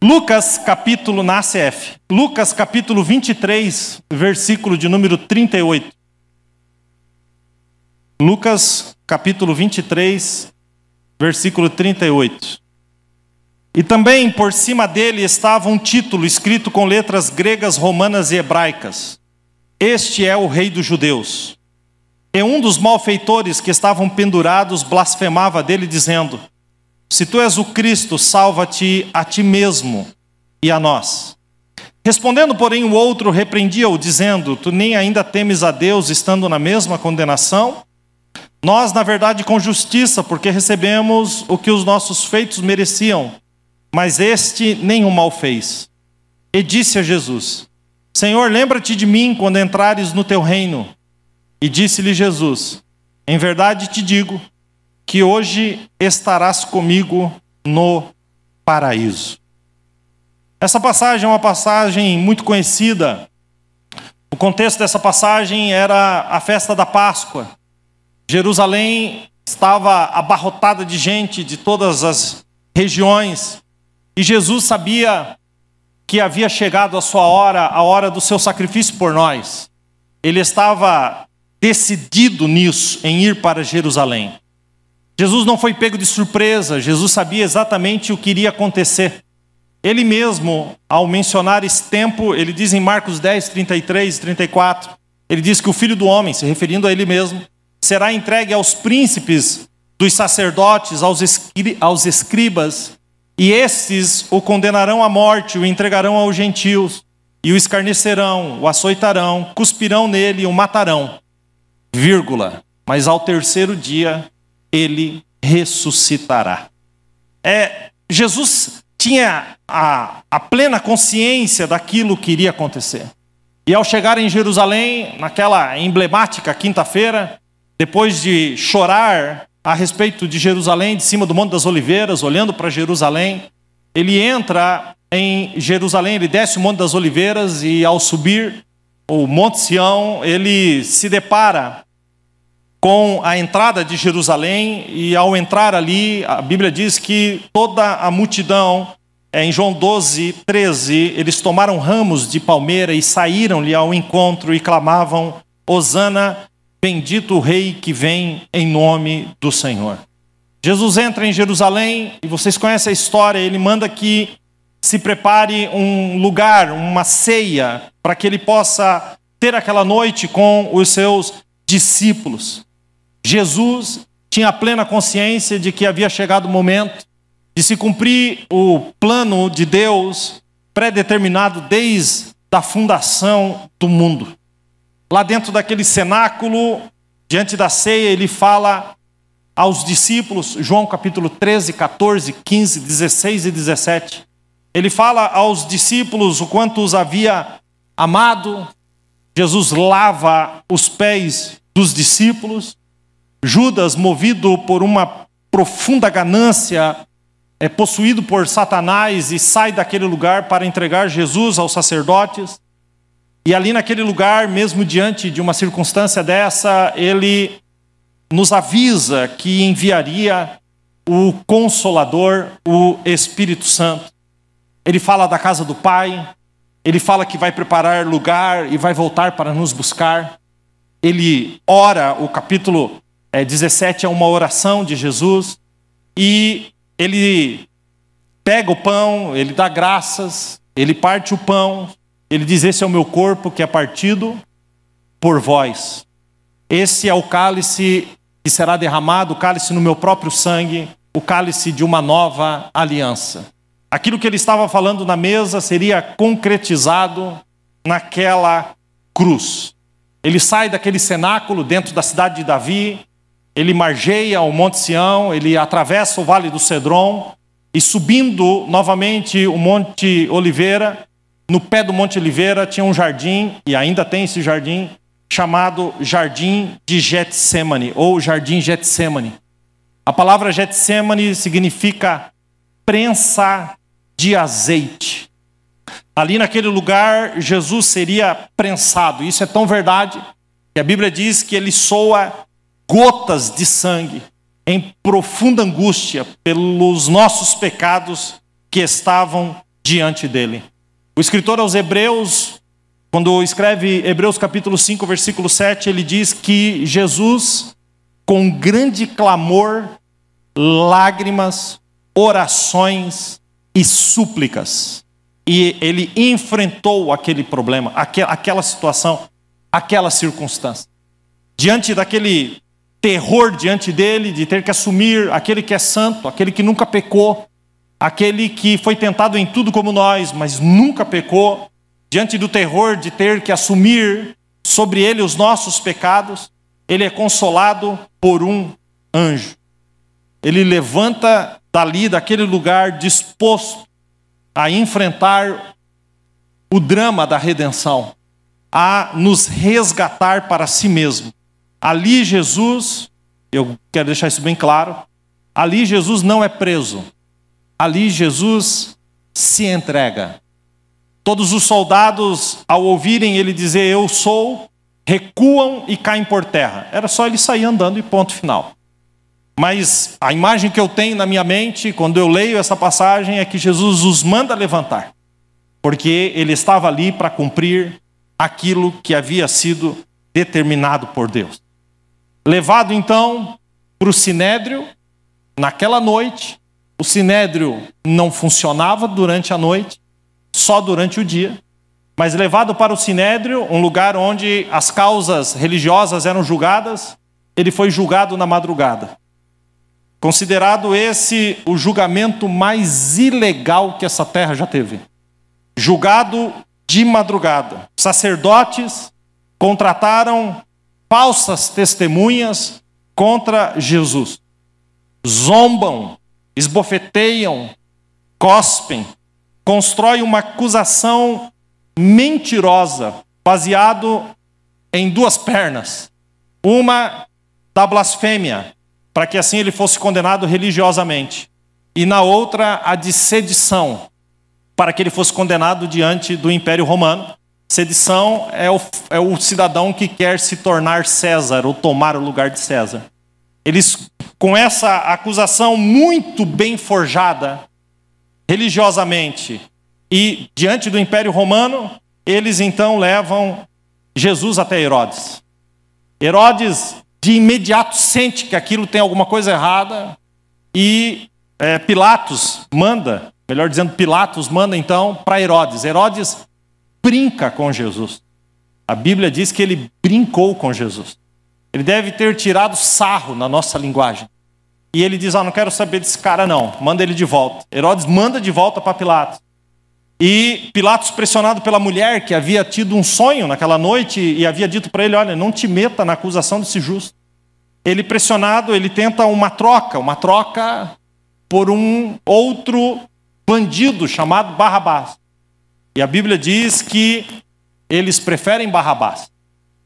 Lucas capítulo, na ACF, Lucas capítulo 23, versículo de número 38. Lucas capítulo 23, versículo 38. E também por cima dele estava um título escrito com letras gregas, romanas e hebraicas: Este é o Rei dos Judeus. E um dos malfeitores que estavam pendurados blasfemava dele, dizendo: Se tu és o Cristo, salva-te a ti mesmo e a nós. Respondendo, porém, o outro repreendia-o, dizendo: Tu nem ainda temes a Deus, estando na mesma condenação? Nós, na verdade, com justiça, porque recebemos o que os nossos feitos mereciam, mas este nenhum mal fez. E disse a Jesus: Senhor, lembra-te de mim quando entrares no teu reino. E disse-lhe Jesus: Em verdade te digo, que hoje estarás comigo no paraíso. Essa passagem é uma passagem muito conhecida. O contexto dessa passagem era a festa da Páscoa. Jerusalém estava abarrotada de gente de todas as regiões. E Jesus sabia que havia chegado a sua hora, a hora do seu sacrifício por nós. Ele estava decidido nisso, em ir para Jerusalém. Jesus não foi pego de surpresa, Jesus sabia exatamente o que iria acontecer. Ele mesmo, ao mencionar esse tempo, ele diz em Marcos 10, 33 e 34, ele diz que o Filho do Homem, se referindo a ele mesmo, será entregue aos príncipes dos sacerdotes, aos escribas, e estes o condenarão à morte, o entregarão aos gentios, e o escarnecerão, o açoitarão, cuspirão nele e o matarão. Vírgula, mas ao terceiro dia ele ressuscitará. Jesus tinha a plena consciência daquilo que iria acontecer. E ao chegar em Jerusalém, naquela emblemática quinta-feira, depois de chorar a respeito de Jerusalém, de cima do Monte das Oliveiras, olhando para Jerusalém, ele entra em Jerusalém, ele desce o Monte das Oliveiras e ao subir o Monte Sião, ele se depara com a entrada de Jerusalém, e ao entrar ali, a Bíblia diz que toda a multidão, em João 12, 13, eles tomaram ramos de palmeira e saíram-lhe ao encontro e clamavam: Hosana, bendito o Rei que vem em nome do Senhor. Jesus entra em Jerusalém, e vocês conhecem a história, ele manda que se prepare um lugar, uma ceia, para que ele possa ter aquela noite com os seus discípulos. Jesus tinha a plena consciência de que havia chegado o momento de se cumprir o plano de Deus pré-determinado desde a fundação do mundo. Lá dentro daquele cenáculo, diante da ceia, ele fala aos discípulos, João capítulo 13, 14, 15, 16 e 17. Ele fala aos discípulos o quanto os havia amado. Jesus lava os pés dos discípulos. Judas, movido por uma profunda ganância, é possuído por Satanás e sai daquele lugar para entregar Jesus aos sacerdotes. E ali naquele lugar, mesmo diante de uma circunstância dessa, ele nos avisa que enviaria o Consolador, o Espírito Santo. Ele fala da casa do Pai, ele fala que vai preparar lugar e vai voltar para nos buscar. Ele ora, o capítulo 17 é uma oração de Jesus, e ele pega o pão, ele dá graças, ele parte o pão, ele diz: Esse é o meu corpo que é partido por vós. Esse é o cálice que será derramado, o cálice no meu próprio sangue, o cálice de uma nova aliança. Aquilo que ele estava falando na mesa seria concretizado naquela cruz. Ele sai daquele cenáculo dentro da cidade de Davi, ele margeia o Monte Sião, ele atravessa o Vale do Cedron, e subindo novamente o Monte Oliveira, no pé do Monte Oliveira tinha um jardim, e ainda tem esse jardim, chamado Jardim de Getsemane, ou Jardim Getsemane. A palavra Getsemane significa prensa de azeite. Ali naquele lugar, Jesus seria prensado. Isso é tão verdade que a Bíblia diz que ele soa gotas de sangue em profunda angústia pelos nossos pecados que estavam diante dele. O escritor aos Hebreus, quando escreve Hebreus capítulo 5, versículo 7, ele diz que Jesus, com grande clamor, lágrimas, orações e súplicas, e ele enfrentou aquele problema, aquela situação, aquela circunstância. Diante daquele terror diante dele, de ter que assumir aquele que é santo, aquele que nunca pecou, aquele que foi tentado em tudo como nós, mas nunca pecou, diante do terror de ter que assumir sobre ele os nossos pecados, ele é consolado por um anjo. Ele levanta dali, daquele lugar, disposto a enfrentar o drama da redenção, a nos resgatar para si mesmo. Ali Jesus, eu quero deixar isso bem claro, ali Jesus não é preso, ali Jesus se entrega. Todos os soldados, ao ouvirem ele dizer eu sou, recuam e caem por terra. Era só ele sair andando e ponto final. Mas a imagem que eu tenho na minha mente, quando eu leio essa passagem, é que Jesus os manda levantar, porque ele estava ali para cumprir aquilo que havia sido determinado por Deus. Levado então para o sinédrio, naquela noite, o sinédrio não funcionava durante a noite, só durante o dia, mas levado para o sinédrio, um lugar onde as causas religiosas eram julgadas, ele foi julgado na madrugada. Considerado esse o julgamento mais ilegal que essa terra já teve. Julgado de madrugada. Sacerdotes contrataram falsas testemunhas contra Jesus. Zombam, esbofeteiam, cospem, constroem uma acusação mentirosa, baseado em duas pernas. Uma da blasfêmia, para que assim ele fosse condenado religiosamente. E na outra, a de sedição, para que ele fosse condenado diante do Império Romano. Sedição é o cidadão que quer se tornar César, ou tomar o lugar de César. Eles, com essa acusação muito bem forjada, religiosamente, e diante do Império Romano, eles então levam Jesus até Herodes. Herodes, de imediato, sente que aquilo tem alguma coisa errada, e Pilatos manda então para Herodes. Herodes brinca com Jesus. A Bíblia diz que ele brincou com Jesus. Ele deve ter tirado sarro na nossa linguagem. E ele diz, não quero saber desse cara não, manda ele de volta. Herodes manda de volta para Pilatos. E Pilatos, pressionado pela mulher que havia tido um sonho naquela noite e havia dito para ele, olha, não te meta na acusação desse justo. Ele, pressionado, ele tenta uma troca por um outro bandido chamado Barrabás. E a Bíblia diz que eles preferem Barrabás.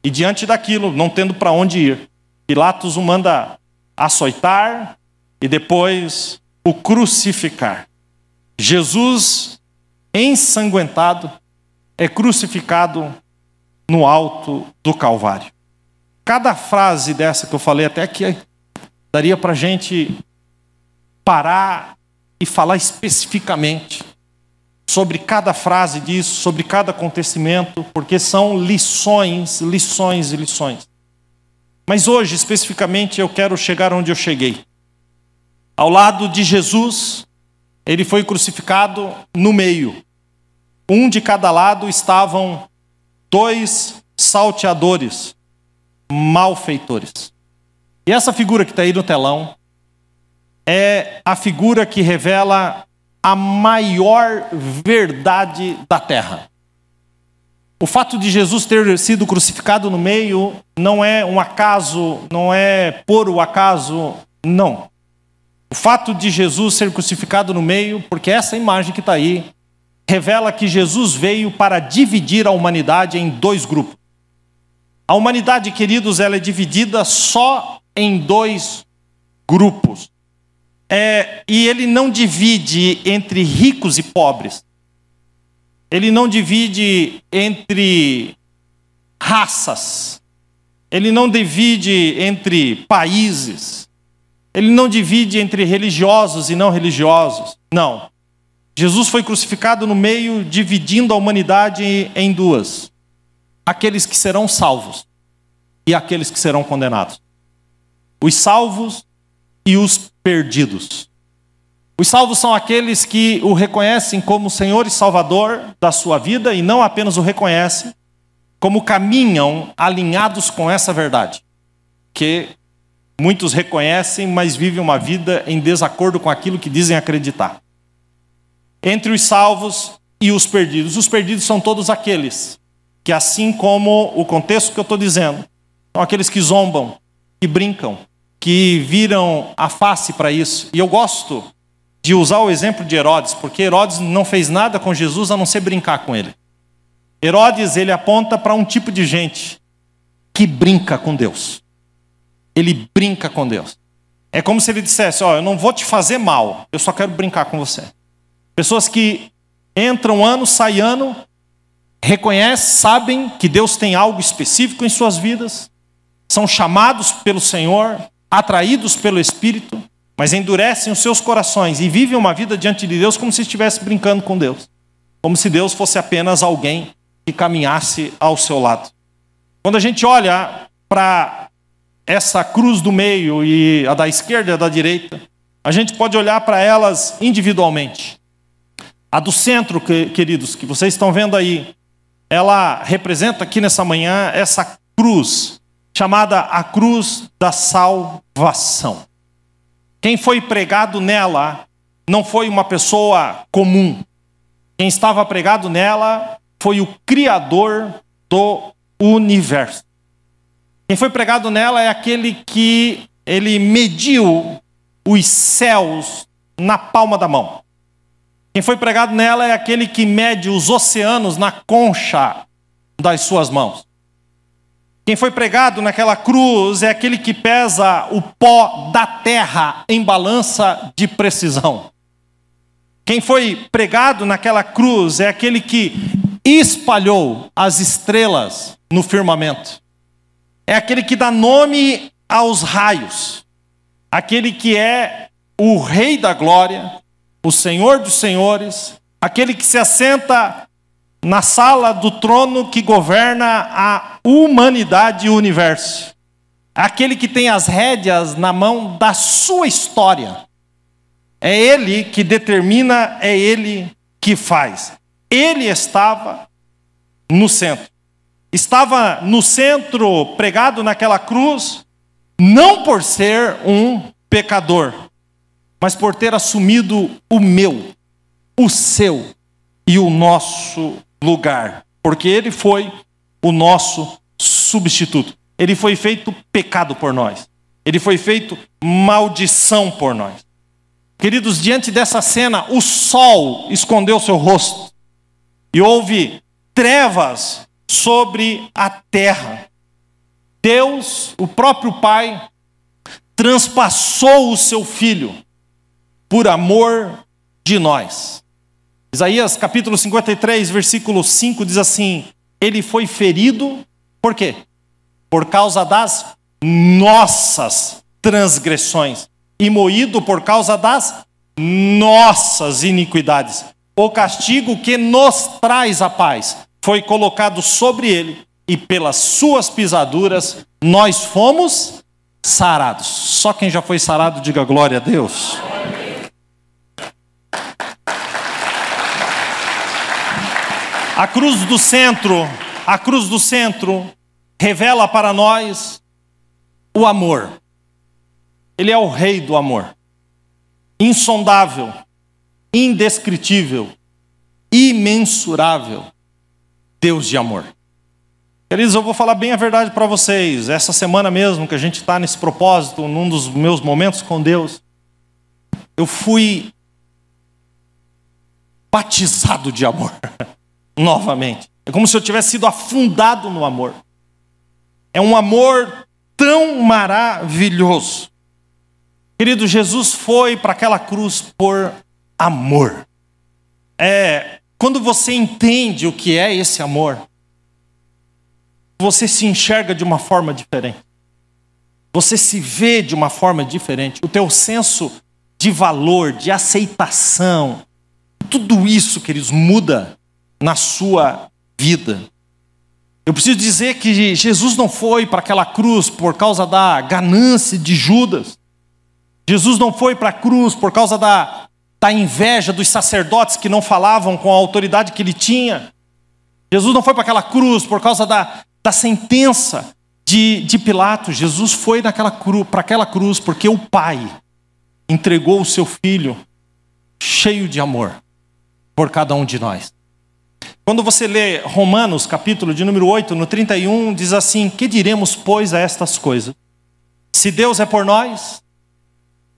E diante daquilo, não tendo para onde ir, Pilatos o manda açoitar e depois o crucificar. Jesus, ensanguentado, é crucificado no alto do Calvário. Cada frase dessa que eu falei até aqui, daria para a gente parar e falar especificamente sobre cada frase disso, sobre cada acontecimento, porque são lições, lições e lições. Mas hoje, especificamente, eu quero chegar onde eu cheguei. Ao lado de Jesus, ele foi crucificado no meio. Um de cada lado estavam dois salteadores, malfeitores. E essa figura que está aí no telão é a figura que revela a maior verdade da terra. O fato de Jesus ter sido crucificado no meio não é um acaso, não é por o acaso, não. O fato de Jesus ser crucificado no meio, porque essa imagem que está aí, revela que Jesus veio para dividir a humanidade em dois grupos. A humanidade, queridos, ela é dividida só em dois grupos. E ele não divide entre ricos e pobres. Ele não divide entre raças. Ele não divide entre países. Ele não divide entre religiosos e não religiosos. Não. Jesus foi crucificado no meio, dividindo a humanidade em duas: aqueles que serão salvos e aqueles que serão condenados. Os salvos e os perdidos. Os salvos são aqueles que o reconhecem como Senhor e Salvador da sua vida, e não apenas o reconhecem, como caminham alinhados com essa verdade, que muitos reconhecem, mas vivem uma vida em desacordo com aquilo que dizem acreditar. Entre os salvos e os perdidos são todos aqueles que, assim como o contexto que eu estou dizendo, são aqueles que zombam, que brincam, que viram a face para isso. E eu gosto de usar o exemplo de Herodes, porque Herodes não fez nada com Jesus a não ser brincar com ele. Herodes, ele aponta para um tipo de gente que brinca com Deus. Ele brinca com Deus. É como se ele dissesse: ó, eu não vou te fazer mal, eu só quero brincar com você. Pessoas que entram ano, saem ano, reconhecem, sabem que Deus tem algo específico em suas vidas, são chamados pelo Senhor, atraídos pelo Espírito, mas endurecem os seus corações e vivem uma vida diante de Deus como se estivesse brincando com Deus. Como se Deus fosse apenas alguém que caminhasse ao seu lado. Quando a gente olha para essa cruz do meio e a da esquerda e a da direita, a gente pode olhar para elas individualmente. A do centro, queridos, que vocês estão vendo aí, ela representa aqui nessa manhã essa cruz, chamada a cruz da salvação. Quem foi pregado nela não foi uma pessoa comum. Quem estava pregado nela foi o Criador do universo. Quem foi pregado nela é aquele que ele mediu os céus na palma da mão. Quem foi pregado nela é aquele que mede os oceanos na concha das suas mãos. Quem foi pregado naquela cruz é aquele que pesa o pó da terra em balança de precisão. Quem foi pregado naquela cruz é aquele que espalhou as estrelas no firmamento. É aquele que dá nome aos raios. Aquele que é o Rei da Glória, o Senhor dos Senhores, aquele que se assenta na sala do trono que governa a humanidade e o universo. Aquele que tem as rédeas na mão da sua história. É Ele que determina, é Ele que faz. Ele estava no centro. Estava no centro, pregado naquela cruz, não por ser um pecador, mas por ter assumido o meu, o seu e o nosso lugar. Porque Ele foi o nosso substituto. Ele foi feito pecado por nós. Ele foi feito maldição por nós. Queridos, diante dessa cena, o sol escondeu seu rosto e houve trevas sobre a terra. Deus, o próprio Pai, transpassou o seu Filho por amor de nós. Isaías capítulo 53, versículo 5 diz assim: Ele foi ferido, por quê? Por causa das nossas transgressões e moído por causa das nossas iniquidades. O castigo que nos traz a paz foi colocado sobre Ele, e pelas suas pisaduras nós fomos sarados. Só quem já foi sarado, diga glória a Deus. A cruz do centro revela para nós o amor. Ele é o rei do amor. Insondável, indescritível, imensurável Deus de amor. Queridos, eu vou falar bem a verdade para vocês. Essa semana mesmo que a gente está nesse propósito, num dos meus momentos com Deus, eu fui batizado de amor. Novamente. É como se eu tivesse sido afundado no amor. É um amor tão maravilhoso. Querido, Jesus foi para aquela cruz por amor. Quando você entende o que é esse amor, você se enxerga de uma forma diferente. Você se vê de uma forma diferente. O teu senso de valor, de aceitação, tudo isso, queridos, muda na sua vida. Eu preciso dizer que Jesus não foi para aquela cruz por causa da ganância de Judas. Jesus não foi para a cruz por causa da inveja dos sacerdotes que não falavam com a autoridade que ele tinha. Jesus não foi para aquela cruz por causa da sentença de Pilatos. Jesus foi para aquela cruz porque o Pai entregou o seu Filho cheio de amor por cada um de nós. Quando você lê Romanos, capítulo de número 8, no 31, diz assim: que diremos, pois, a estas coisas? Se Deus é por nós,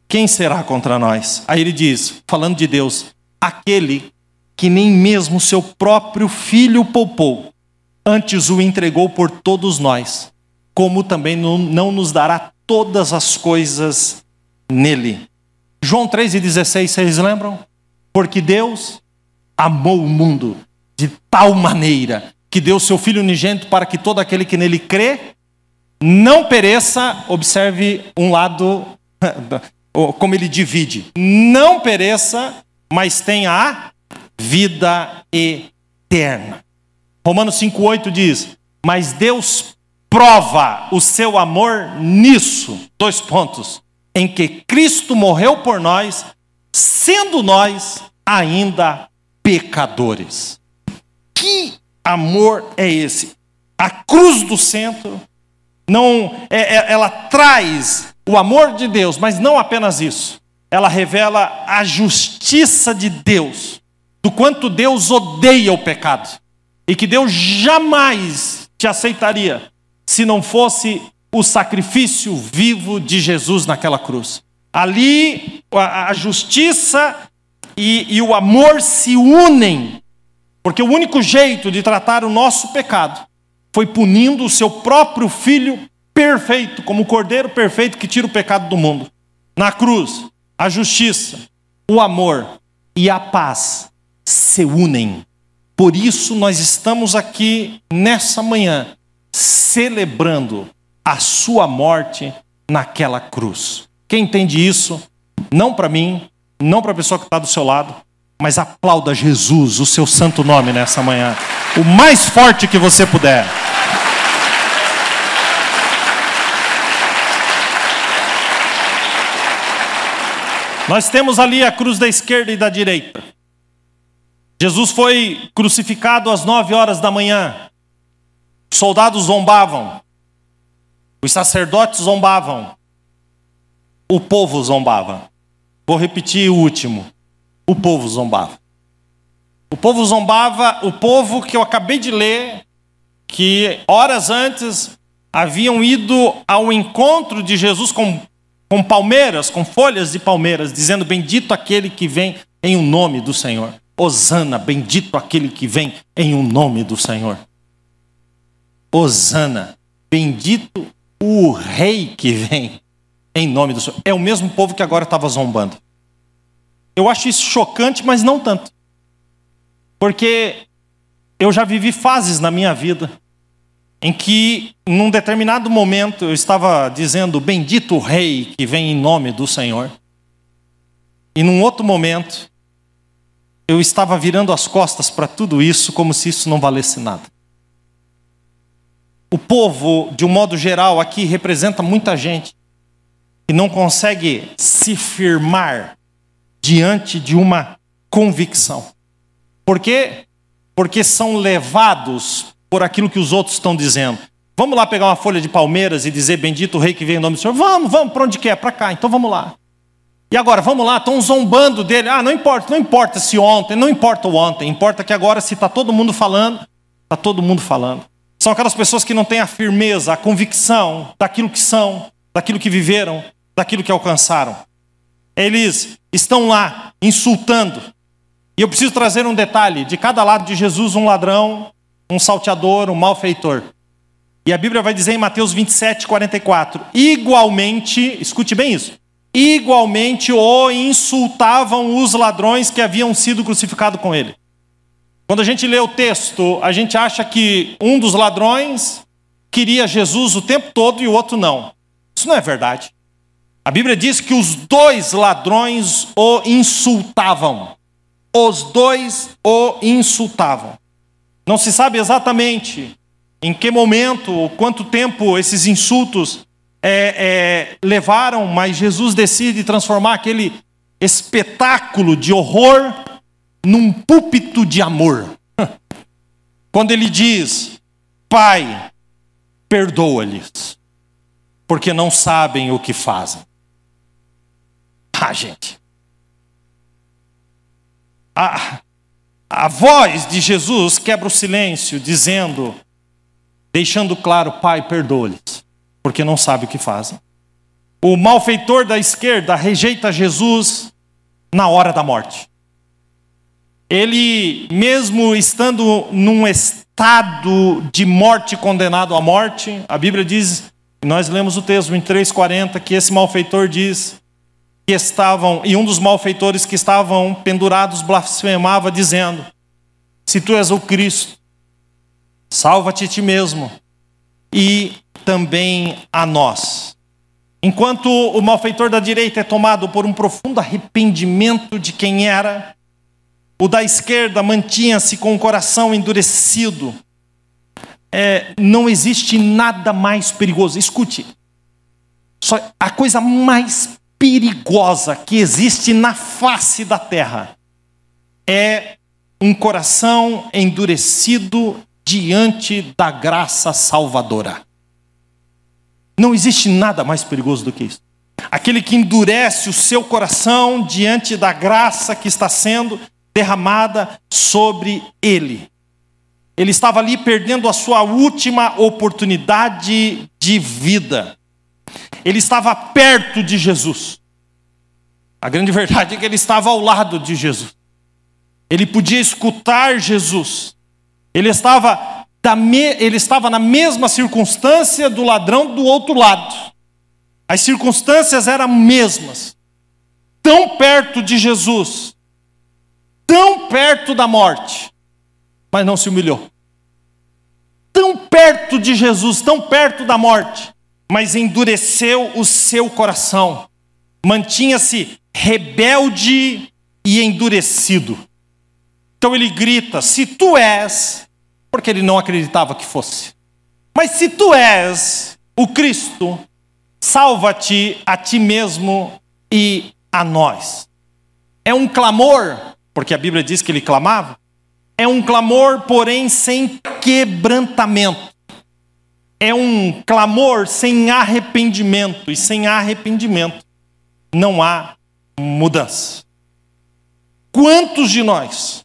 quem será contra nós? Aí ele diz, falando de Deus, aquele que nem mesmo seu próprio Filho poupou, antes o entregou por todos nós, como também não nos dará todas as coisas nele. João 3,16, vocês lembram? Porque Deus amou o mundo de tal maneira que deu seu Filho unigênito para que todo aquele que nele crê não pereça. Observe um lado, como ele divide. Não pereça, mas tenha a vida eterna. Romanos 5,8 diz: mas Deus prova o seu amor nisso, 2 pontos, em que Cristo morreu por nós, sendo nós ainda pecadores. Que amor é esse? A cruz do centro, ela traz o amor de Deus, mas não apenas isso. Ela revela a justiça de Deus, do quanto Deus odeia o pecado, e que Deus jamais te aceitaria se não fosse o sacrifício vivo de Jesus naquela cruz. Ali a justiça e o amor se unem, porque o único jeito de tratar o nosso pecado foi punindo o seu próprio Filho perfeito, como o Cordeiro perfeito que tira o pecado do mundo. Na cruz, a justiça, o amor e a paz se unem. Por isso nós estamos aqui nessa manhã celebrando a sua morte naquela cruz. Quem entende isso, não para mim, não para a pessoa que está do seu lado, mas aplauda Jesus, o seu santo nome nessa manhã, o mais forte que você puder. Nós temos ali a cruz da esquerda e da direita. Jesus foi crucificado às 9 horas da manhã. Os soldados zombavam. Os sacerdotes zombavam. O povo zombava. Vou repetir o último. O povo zombava. O povo zombava, o povo que eu acabei de ler, que horas antes haviam ido ao encontro de Jesus com palmeiras, com folhas de palmeiras, dizendo: bendito aquele que vem em o nome do Senhor. Hosana, bendito aquele que vem em o nome do Senhor. Hosana, bendito o rei que vem em nome do Senhor. É o mesmo povo que agora estava zombando. Eu acho isso chocante, mas não tanto. Porque eu já vivi fases na minha vida em que, num determinado momento, eu estava dizendo: bendito o rei que vem em nome do Senhor. E num outro momento, eu estava virando as costas para tudo isso, como se isso não valesse nada. O povo, de um modo geral, aqui representa muita gente que não consegue se firmar diante de uma convicção. Por quê? Porque são levados por aquilo que os outros estão dizendo. Vamos lá pegar uma folha de palmeiras e dizer: bendito o rei que vem em nome do Senhor. Vamos, para onde quer? Para cá, então vamos lá. E agora, vamos lá, estão zombando dele. Não importa se ontem, não importa o ontem, importa que agora, se está todo mundo falando, está todo mundo falando. São aquelas pessoas que não têm a firmeza, a convicção daquilo que são, daquilo que viveram, daquilo que alcançaram. Eles estão lá insultando. E eu preciso trazer um detalhe: de cada lado de Jesus, um ladrão, um salteador, um malfeitor. E a Bíblia vai dizer em Mateus 27:44, igualmente, escute bem isso, igualmente o insultavam os ladrões que haviam sido crucificados com ele. Quando a gente lê o texto, a gente acha que um dos ladrões queria Jesus o tempo todo e o outro não. Isso não é verdade. A Bíblia diz que os 2 ladrões o insultavam. os dois o insultavam. Não se sabe exatamente em que momento ou quanto tempo esses insultos levaram, mas Jesus decide transformar aquele espetáculo de horror num púlpito de amor. Quando ele diz: Pai, perdoa-lhes, porque não sabem o que fazem. Gente. A voz de Jesus quebra o silêncio, dizendo, deixando claro: Pai, perdoa-lhes, porque não sabe o que fazem. O malfeitor da esquerda rejeita Jesus na hora da morte. Ele, mesmo estando num estado de morte, condenado à morte, a Bíblia diz, nós lemos o texto em 3,40, que esse malfeitor diz que e um dos malfeitores que estavam pendurados blasfemava, dizendo: se tu és o Cristo, salva-te a ti mesmo e também a nós. Enquanto o malfeitor da direita é tomado por um profundo arrependimento de quem era, o da esquerda mantinha-se com o coração endurecido. Não existe nada mais perigoso. Escute, a coisa mais perigosa que existe na face da terra é um coração endurecido diante da graça salvadora. Não existe nada mais perigoso do que isso. Aquele que endurece o seu coração diante da graça que está sendo derramada sobre ele. Ele estava ali perdendo a sua última oportunidade de vida. Ele estava perto de Jesus. A grande verdade é que ele estava ao lado de Jesus. Ele podia escutar Jesus. Ele estava na mesma circunstância do ladrão do outro lado. As circunstâncias eram mesmas. Tão perto de Jesus. Tão perto da morte. Mas não se humilhou. Tão perto de Jesus, tão perto da morte. Mas endureceu o seu coração. Mantinha-se rebelde e endurecido. Então ele grita: se tu és, porque ele não acreditava que fosse, mas se tu és o Cristo, salva-te a ti mesmo e a nós. É um clamor, porque a Bíblia diz que ele clamava, é um clamor, porém sem quebrantamento. É um clamor sem arrependimento, e sem arrependimento não há mudança. Quantos de nós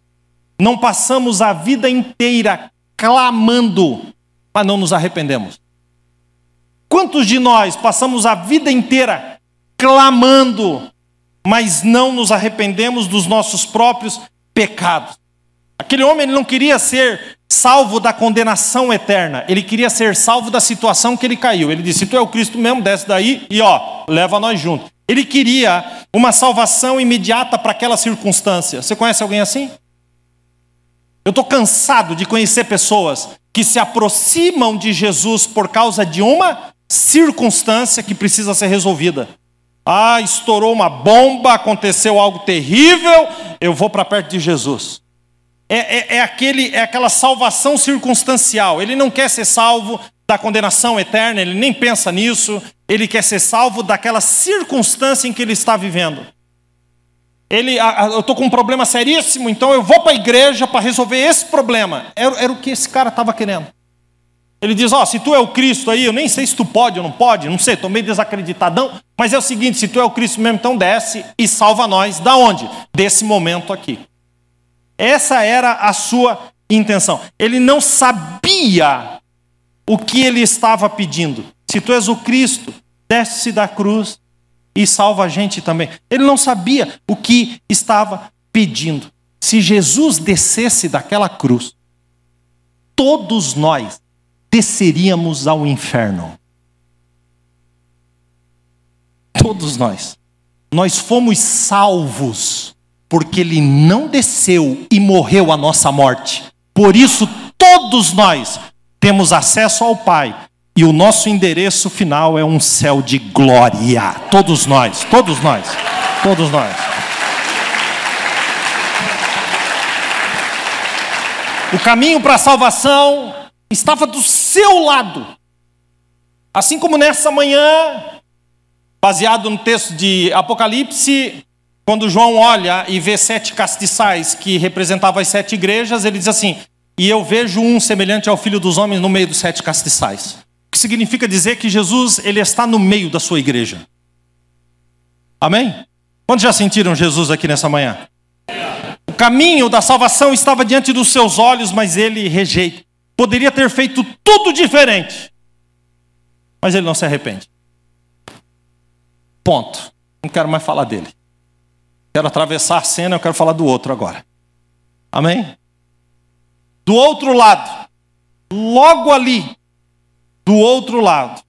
não passamos a vida inteira clamando, mas não nos arrependemos? Quantos de nós passamos a vida inteira clamando, mas não nos arrependemos dos nossos próprios pecados? Aquele homem, ele não queria ser salvo da condenação eterna, ele queria ser salvo da situação que ele caiu. Ele disse: se tu é o Cristo mesmo, desce daí e leva nós junto. Ele queria uma salvação imediata para aquela circunstância. Você conhece alguém assim? Eu estou cansado de conhecer pessoas que se aproximam de Jesus por causa de uma circunstância que precisa ser resolvida. Estourou uma bomba, aconteceu algo terrível, eu vou para perto de Jesus. É aquela salvação circunstancial. Ele não quer ser salvo da condenação eterna, ele nem pensa nisso. Ele quer ser salvo daquela circunstância em que ele está vivendo. Eu estou com um problema seríssimo, então eu vou para a igreja para resolver esse problema. Era o que esse cara estava querendo. Ele diz: se tu é o Cristo aí, eu nem sei se tu pode ou não pode, não sei, estou meio desacreditadão, mas é o seguinte, se tu é o Cristo mesmo, então desce e salva nós. Da onde? Desse momento aqui. Essa era a sua intenção. Ele não sabia o que ele estava pedindo. Se tu és o Cristo, desce da cruz e salva a gente também. Ele não sabia o que estava pedindo. Se Jesus descesse daquela cruz, todos nós desceríamos ao inferno. Todos nós. Nós fomos salvos porque ele não desceu e morreu a nossa morte. Por isso, todos nós temos acesso ao Pai. E o nosso endereço final é um céu de glória. Todos nós, todos nós, todos nós. O caminho para a salvação estava do seu lado. Assim como nessa manhã, baseado no texto de Apocalipse, quando João olha e vê 7 castiçais que representavam as 7 igrejas, ele diz assim: e eu vejo um semelhante ao Filho dos Homens no meio dos 7 castiçais. O que significa dizer que Jesus, ele está no meio da sua igreja. Amém? Quantos já sentiram Jesus aqui nessa manhã? O caminho da salvação estava diante dos seus olhos, mas ele rejeita. Poderia ter feito tudo diferente, mas ele não se arrepende. Ponto. Não quero mais falar dele. Quero atravessar a cena, eu quero falar do outro agora. Amém? Do outro lado, logo ali, do outro lado,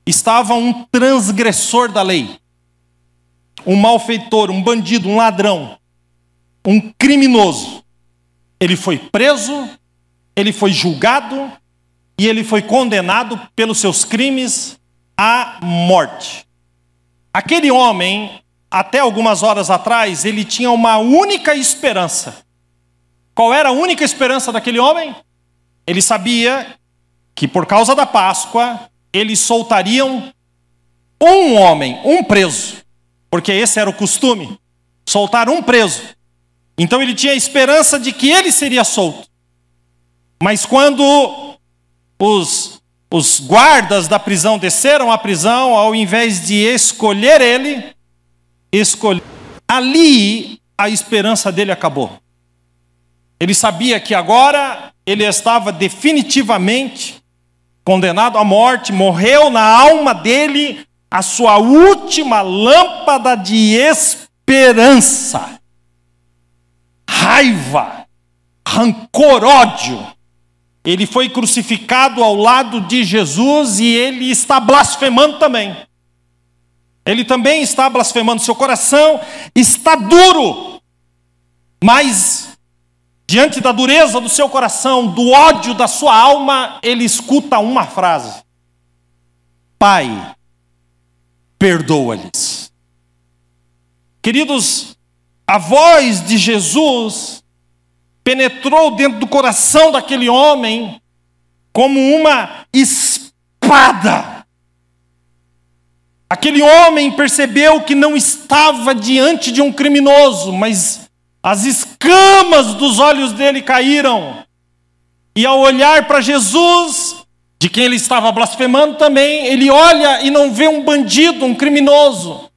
estava um transgressor da lei. Um malfeitor, um bandido, um ladrão, um criminoso. Ele foi preso, ele foi julgado e ele foi condenado pelos seus crimes à morte. Aquele homem, até algumas horas atrás, ele tinha uma única esperança. Qual era a única esperança daquele homem? Ele sabia que por causa da Páscoa, eles soltariam um homem, um preso. Porque esse era o costume, soltar um preso. Então ele tinha a esperança de que ele seria solto. Mas quando os guardas da prisão desceram à prisão, ao invés de escolher ele, ali a esperança dele acabou. Ele sabia que agora ele estava definitivamente condenado à morte, morreu na alma dele a sua última lâmpada de esperança. Raiva, rancor, ódio. Ele foi crucificado ao lado de Jesus e ele está blasfemando também. Ele também está blasfemando, seu coração está duro. Mas, diante da dureza do seu coração, do ódio da sua alma, ele escuta uma frase: Pai, perdoa-lhes. Queridos, a voz de Jesus penetrou dentro do coração daquele homem como uma espada. Aquele homem percebeu que não estava diante de um criminoso, mas as escamas dos olhos dele caíram. E ao olhar para Jesus, de quem ele estava blasfemando também, ele olha e não vê um bandido, um criminoso,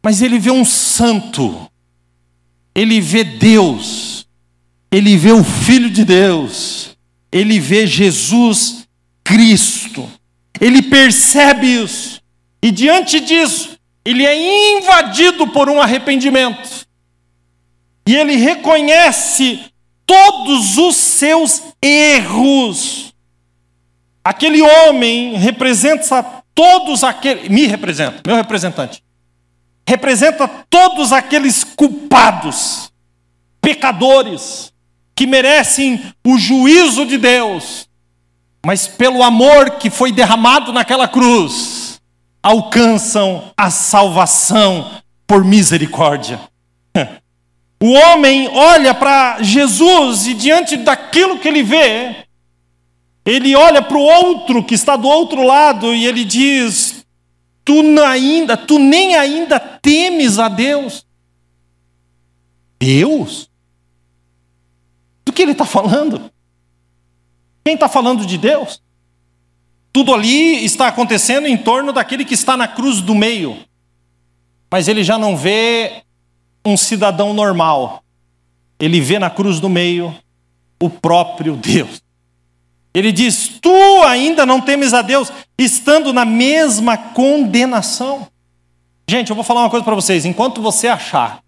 mas ele vê um santo. Ele vê Deus. Ele vê o Filho de Deus. Ele vê Jesus Cristo. Ele percebe isso. E diante disso, ele é invadido por um arrependimento. E ele reconhece todos os seus erros. Aquele homem representa todos aqueles... meu representante. Representa todos aqueles culpados, pecadores, que merecem o juízo de Deus. Mas pelo amor que foi derramado naquela cruz, alcançam a salvação por misericórdia. O homem olha para Jesus e diante daquilo que ele vê, ele olha para o outro que está do outro lado e ele diz: tu nem ainda temes a Deus. Deus? Do que ele está falando? Quem está falando de Deus? Tudo ali está acontecendo em torno daquele que está na cruz do meio. Mas ele já não vê um cidadão normal. Ele vê na cruz do meio o próprio Deus. Ele diz: tu ainda não temes a Deus, estando na mesma condenação. Gente, eu vou falar uma coisa para vocês. Enquanto você achar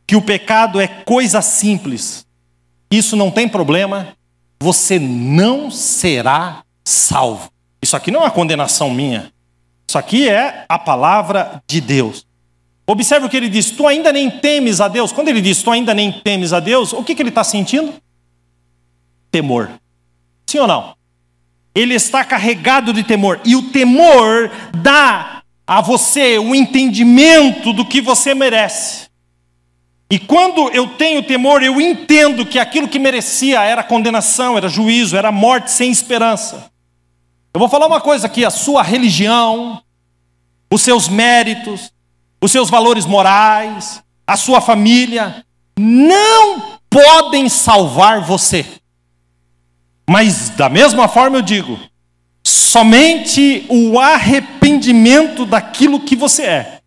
que o pecado é coisa simples, isso não tem problema, você não será salvo. Isso aqui não é uma condenação minha. Isso aqui é a palavra de Deus. Observe o que ele diz: tu ainda nem temes a Deus. Quando ele diz tu ainda nem temes a Deus, o que ele está sentindo? Temor. Sim ou não? Ele está carregado de temor. E o temor dá a você o entendimento do que você merece. E quando eu tenho temor, eu entendo que aquilo que merecia era condenação, era juízo, era morte sem esperança. Eu vou falar uma coisa aqui: a sua religião, os seus méritos, os seus valores morais, a sua família, não podem salvar você. Mas da mesma forma eu digo, somente o arrependimento daquilo que você é,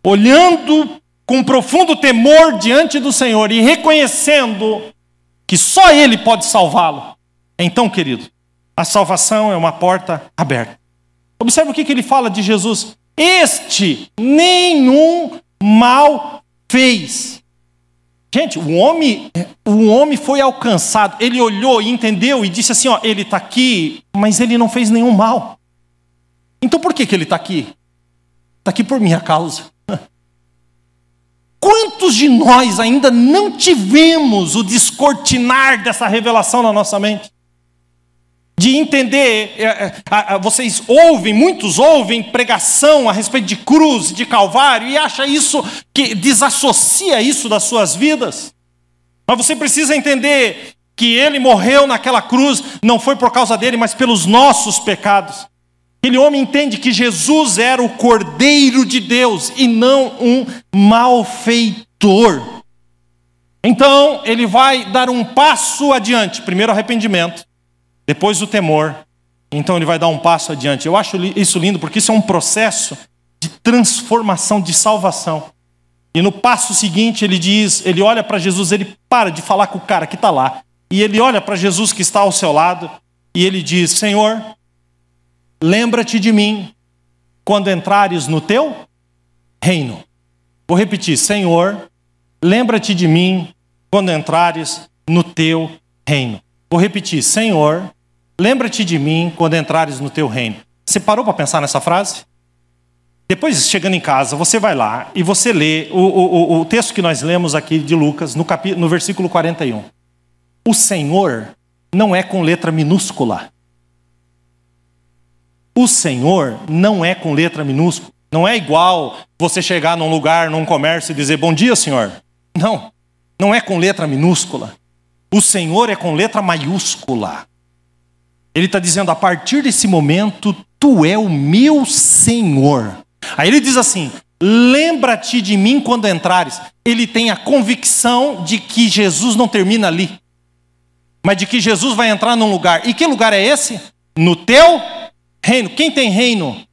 olhando com profundo temor diante do Senhor e reconhecendo que só Ele pode salvá-lo. Então, querido, a salvação é uma porta aberta. Observe o que ele fala de Jesus: este nenhum mal fez. Gente, o homem foi alcançado. Ele olhou e entendeu e disse assim, ó, ele está aqui, mas ele não fez nenhum mal. Então por que ele está aqui? Está aqui por minha causa. Quantos de nós ainda não tivemos o descortinar dessa revelação na nossa mente? De entender, vocês ouvem, muitos ouvem pregação a respeito de cruz, de Calvário, e acha isso, que desassocia isso das suas vidas. Mas você precisa entender que Ele morreu naquela cruz, não foi por causa dele, mas pelos nossos pecados. Aquele homem entende que Jesus era o Cordeiro de Deus e não um malfeitor. Então, ele vai dar um passo adiante. Primeiro arrependimento, depois o temor. Então ele vai dar um passo adiante. Eu acho isso lindo, porque isso é um processo de transformação, de salvação. E no passo seguinte ele olha para Jesus, ele para de falar com o cara que está lá. E ele olha para Jesus que está ao seu lado, e ele diz: Senhor, lembra-te de mim quando entrares no teu reino. Vou repetir: Senhor, lembra-te de mim quando entrares no teu reino. Vou repetir: Senhor, lembra-te de mim quando entrares no teu reino. Você parou para pensar nessa frase? Depois, chegando em casa, você vai lá e você lê o texto que nós lemos aqui de Lucas, no versículo 41. O Senhor não é com letra minúscula. O Senhor não é com letra minúscula. Não é igual você chegar num lugar, num comércio e dizer: bom dia, senhor. Não, não é com letra minúscula. O Senhor é com letra maiúscula. Ele está dizendo: a partir desse momento, tu é o meu Senhor. Aí ele diz assim: lembra-te de mim quando entrares. Ele tem a convicção de que Jesus não termina ali, mas de que Jesus vai entrar num lugar. E que lugar é esse? No teu reino. Quem tem reino?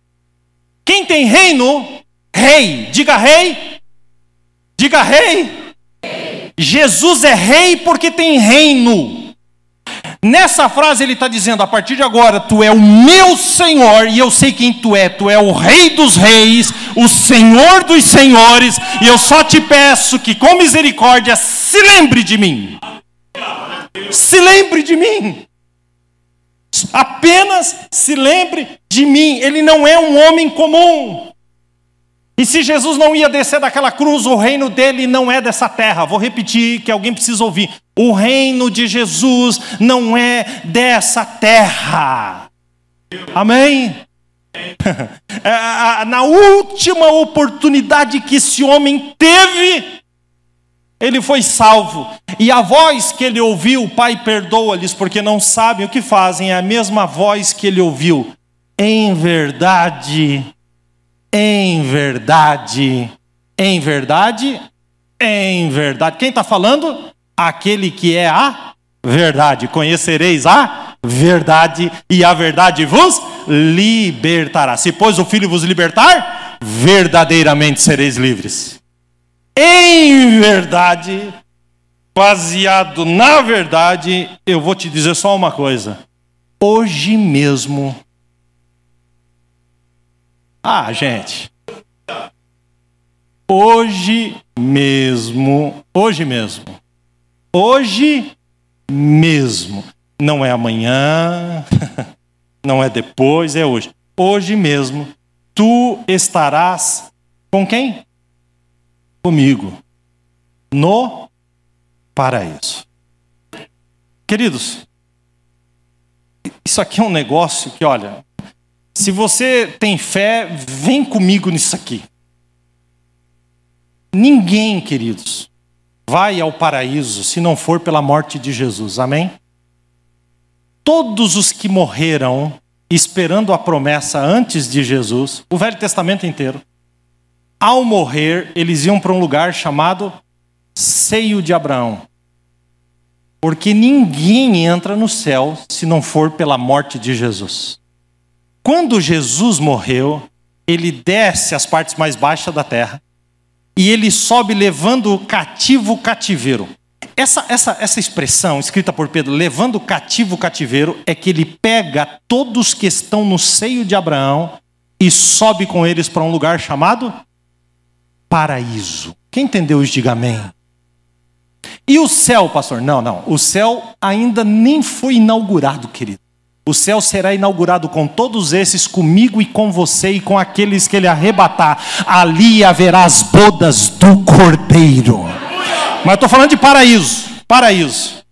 Quem tem reino? Rei. Diga rei. Diga rei. Jesus é rei porque tem reino. Nessa frase ele está dizendo: a partir de agora tu é o meu Senhor, e eu sei quem tu é o Rei dos Reis, o Senhor dos Senhores, e eu só te peço que com misericórdia se lembre de mim. Se lembre de mim. Apenas se lembre de mim. Ele não é um homem comum. E se Jesus não ia descer daquela cruz, o reino dele não é dessa terra. Vou repetir, que alguém precisa ouvir. O reino de Jesus não é dessa terra. Amém? Na última oportunidade que esse homem teve, ele foi salvo. E a voz que ele ouviu: Pai, perdoa-lhes porque não sabem o que fazem, é a mesma voz que ele ouviu: em verdade, em verdade, em verdade, em verdade. Quem está falando? Aquele que é a verdade. Conhecereis a verdade, e a verdade vos libertará. Se pois o Filho vos libertar, verdadeiramente sereis livres. Em verdade, baseado na verdade, eu vou te dizer só uma coisa. Hoje mesmo... gente... Hoje mesmo... Não é amanhã, não é depois, é hoje. Hoje mesmo, tu estarás com quem? Comigo, no paraíso. Queridos, isso aqui é um negócio que, olha, se você tem fé, vem comigo nisso aqui. Ninguém, queridos, vai ao paraíso se não for pela morte de Jesus. Amém? Todos os que morreram esperando a promessa antes de Jesus, o Velho Testamento inteiro, ao morrer, eles iam para um lugar chamado seio de Abraão. Porque ninguém entra no céu se não for pela morte de Jesus. Quando Jesus morreu, ele desce às partes mais baixas da terra e ele sobe levando o cativo o cativeiro. Essa expressão escrita por Pedro, levando o cativo o cativeiro, é que ele pega todos que estão no seio de Abraão e sobe com eles para um lugar chamado paraíso. Quem entendeu isso, diga amém. E o céu, pastor? Não. O céu ainda nem foi inaugurado, querido. O céu será inaugurado com todos esses, comigo e com você e com aqueles que ele arrebatar. Ali haverá as bodas do Cordeiro. Mas eu estou falando de paraíso. Paraíso.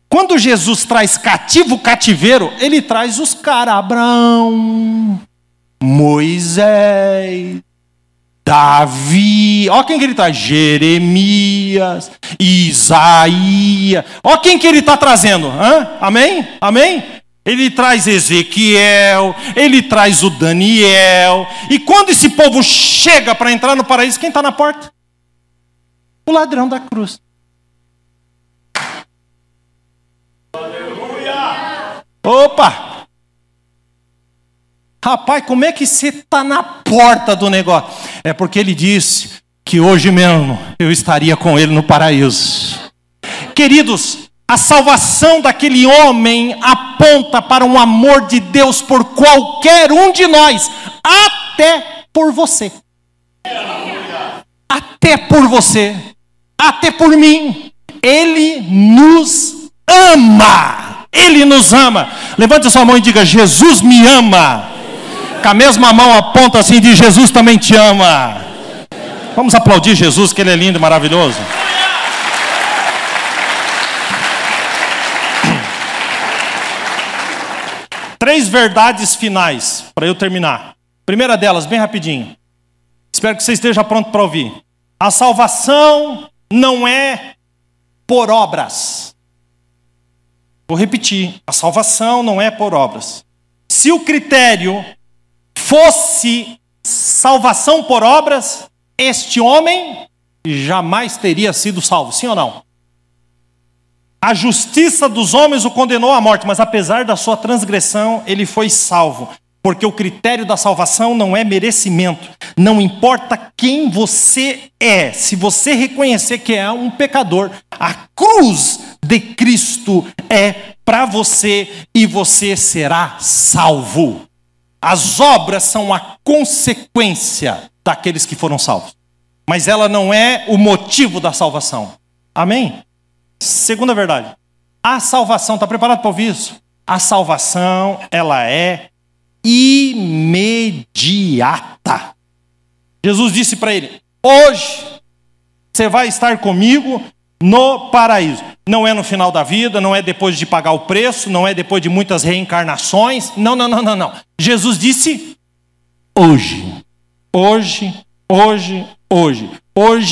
Quando Jesus traz cativo cativeiro, ele traz os caras. Abraão, Moisés, Davi. Olha quem que ele traz. Jeremias, Isaías. Olha quem que ele está trazendo. Amém? Amém? Ele traz Ezequiel, ele traz o Daniel. E quando esse povo chega para entrar no paraíso, quem está na porta? O ladrão da cruz. Aleluia! Opa! Rapaz, como é que você está na porta do negócio? É porque ele disse que hoje mesmo eu estaria com ele no paraíso. Queridos, a salvação daquele homem aponta para um amor de Deus por qualquer um de nós, até por você. Até por você. Até por mim. Ele nos ama. Ele nos ama. Levante a sua mão e diga: Jesus me ama. Com a mesma mão aponta assim, diz: Jesus também te ama. Vamos aplaudir Jesus, que ele é lindo e maravilhoso. Três verdades finais, para eu terminar. Primeira delas, bem rapidinho. Espero que você esteja pronto para ouvir. A salvação não é por obras. Vou repetir. A salvação não é por obras. Se o critério fosse salvação por obras, este homem jamais teria sido salvo. Sim ou não? A justiça dos homens o condenou à morte, mas apesar da sua transgressão, ele foi salvo. Porque o critério da salvação não é merecimento. Não importa quem você é. Se você reconhecer que é um pecador, a cruz de Cristo é para você e você será salvo. As obras são a consequência daqueles que foram salvos. Mas ela não é o motivo da salvação. Amém? Segunda verdade. A salvação, está preparado para ouvir isso? A salvação, ela é imediata. Jesus disse para ele: hoje você vai estar comigo no paraíso. Não é no final da vida, não é depois de pagar o preço, não é depois de muitas reencarnações. Não. Jesus disse hoje. Hoje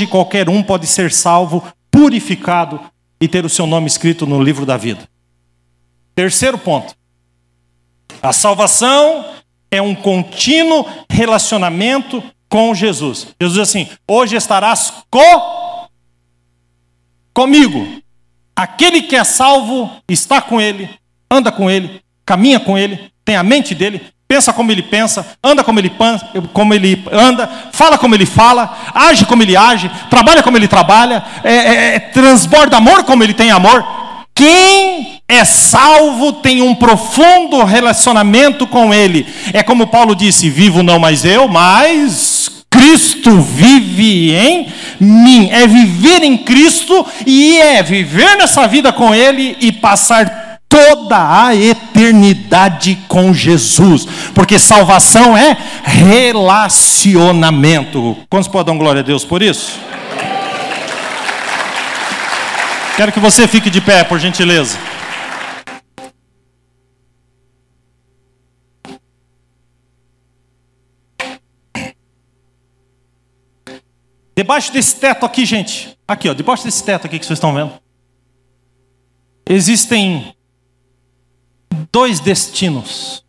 qualquer um pode ser salvo, purificado e ter o seu nome escrito no livro da vida. Terceiro ponto. A salvação é um contínuo relacionamento com Jesus. Jesus diz assim: hoje estarás comigo. Aquele que é salvo está com ele, anda com ele, caminha com ele, tem a mente dele, pensa como ele pensa, anda como ele anda, fala como ele fala, age como ele age, trabalha como ele trabalha, transborda amor como ele tem amor. Quem é salvo tem um profundo relacionamento com ele. É como Paulo disse: vivo não mais eu, mas Cristo vive em mim. É viver em Cristo e é viver nessa vida com ele e passar toda a eternidade com Jesus. Porque salvação é relacionamento. Quantos podem dar glória a Deus por isso? Quero que você fique de pé, por gentileza. Debaixo desse teto aqui, gente, aqui, ó, debaixo desse teto aqui que vocês estão vendo, existem 2 destinos.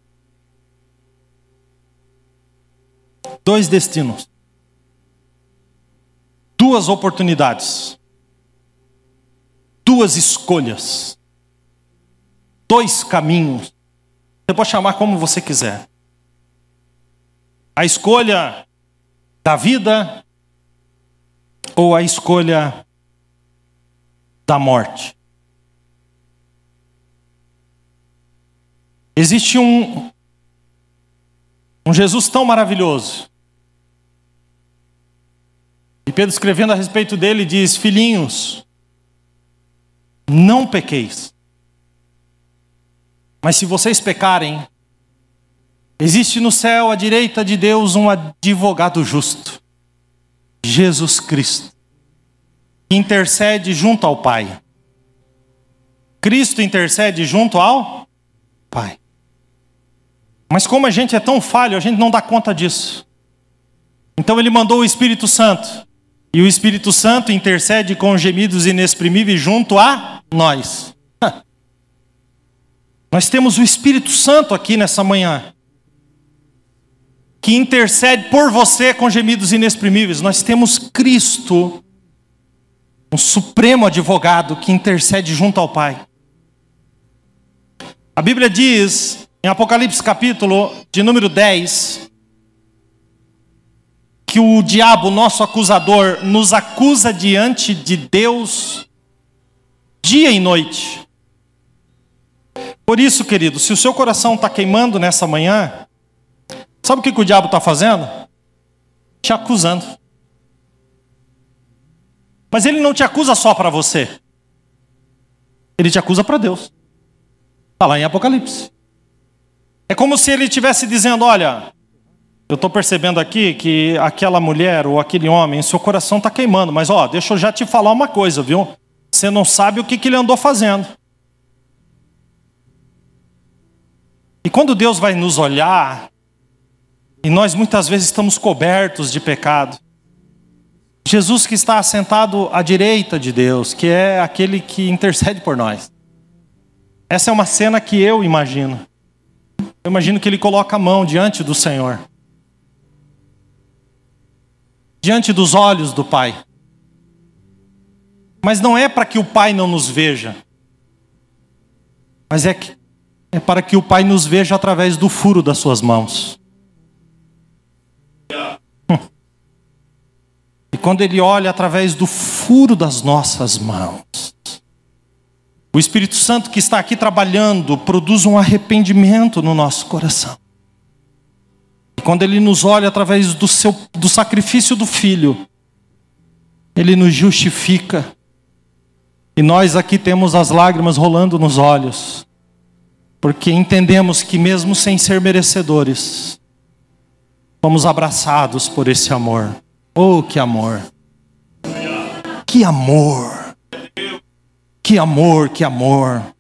2 destinos. 2 oportunidades. 2 escolhas. 2 caminhos. Você pode chamar como você quiser. A escolha da vida ou a escolha da morte. Existe um Jesus tão maravilhoso. E Pedro, escrevendo a respeito dele, diz: filhinhos, não pequeis. Mas se vocês pecarem, existe no céu à direita de Deus um advogado justo, Jesus Cristo, que intercede junto ao Pai. Cristo intercede junto ao Pai. Mas como a gente é tão falho, a gente não dá conta disso. Então ele mandou o Espírito Santo. E o Espírito Santo intercede com gemidos inexprimíveis junto a nós. Nós temos o Espírito Santo aqui nessa manhã, que intercede por você com gemidos inexprimíveis. Nós temos Cristo, um supremo advogado que intercede junto ao Pai. A Bíblia diz, em Apocalipse capítulo de número 10, que o diabo, nosso acusador, nos acusa diante de Deus dia e noite. Por isso, querido, se o seu coração está queimando nessa manhã, sabe o que o diabo está fazendo? Te acusando. Mas ele não te acusa só para você. Ele te acusa para Deus. Está lá em Apocalipse. É como se ele estivesse dizendo: olha, eu estou percebendo aqui que aquela mulher ou aquele homem, seu coração está queimando. Mas ó, deixa eu já te falar uma coisa, viu? Você não sabe o que ele andou fazendo. E quando Deus vai nos olhar, e nós muitas vezes estamos cobertos de pecado, Jesus que está assentado à direita de Deus, que é aquele que intercede por nós. Essa é uma cena que eu imagino. Eu imagino que ele coloca a mão diante do Senhor, diante dos olhos do Pai. Mas não é para que o Pai não nos veja, mas é para que o Pai nos veja através do furo das suas mãos. E quando Ele olha através do furo das nossas mãos, o Espírito Santo que está aqui trabalhando produz um arrependimento no nosso coração. E quando Ele nos olha através do sacrifício do Filho, Ele nos justifica. E nós aqui temos as lágrimas rolando nos olhos, porque entendemos que mesmo sem ser merecedores, fomos abraçados por esse amor. Oh, que amor! Que amor! Que amor, que amor!